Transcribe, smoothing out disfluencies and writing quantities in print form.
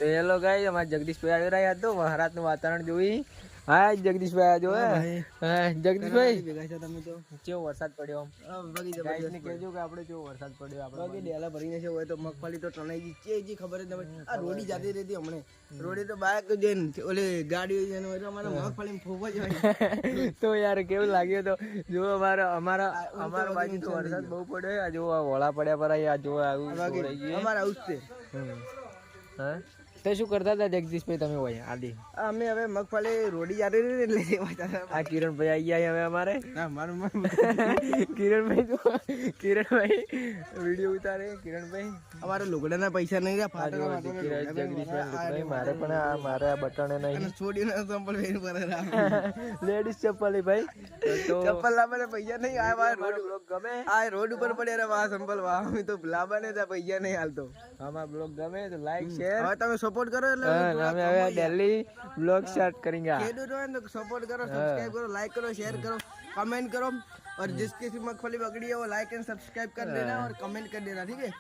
તો hello guys, અમારા જગદીશભાઈ આવી રહ્યા તો મહારાજનું વાતાવરણ જોઈ. હા જગદીશભાઈ જો જગદીશભાઈ ભેગા છો તમે તો કેવો વરસાદ પડ્યો બગી ગાઈસને કહેજો કે આપણે કેવો વરસાદ પડ્યો આપણે બગી ડેલા ભરીને છે હોય તો મગફળી તો ટણાઈ ગઈ છે ખબર જ નથી. આ રોડી જાતી રહેતી હમણે રોડી તો બાઈક જઈને ઓલે ગાડી જઈને હોય તો અમારે મગફળી ફોફા જ હોય. તો યાર કેવું લાગ્યું તો જો અમારા બાજુ તો વરસાદ બહુ પડ્યો. આ જો આ વોળા પડ્યા પર આ જો આવું રહી ગયું અમારે આવું જ છે. હા તો શું કરતા હતા જગદીશભાઈ તમે હોય આદિ? અમે હવે મગફળી રોડી જાતી રહી એટલે આ કિરણભાઈ આવી ગયા હવે અમારે. ના મારું કિરણભાઈ જો કિરણભાઈ વિડીયો ઉતારે. કિરણભાઈ અમારે લુગડાના પૈસા નહીં રહ્યા આ જો જગદીશભાઈ મારે પણ આ મારે આ બટણે નહીં છોડીને ચંપલ પહેરી પડે લેડીઝ ચપ્પલ ભાઈ. તો ચપ્પલ લાવવાના પૈસા નહીં આ રોડ બ્લોગ ગમે આ રોડ ઉપર પડે રે આ ચંપલ વાહ અમે તો લાવવાને ત્યાં પૈસા નહીં હાલતો. અમારા બ્લોગ ગમે તો લાઈક શેર. હવે તમે સપોર્ટ કરો એટલે અમે હવે દિલ્હી બ્લોગ स्टार्ट करेंगे. खेडूत हो तो सपोर्ट करो, सब्सक्राइब करो, लाइक करो, शेयर करो, कमेंट करो और जिसकी मगफली पकड़ी है वो लाइक एंड सब्सक्राइब कर देना और कमेंट कर देना. ठीक है.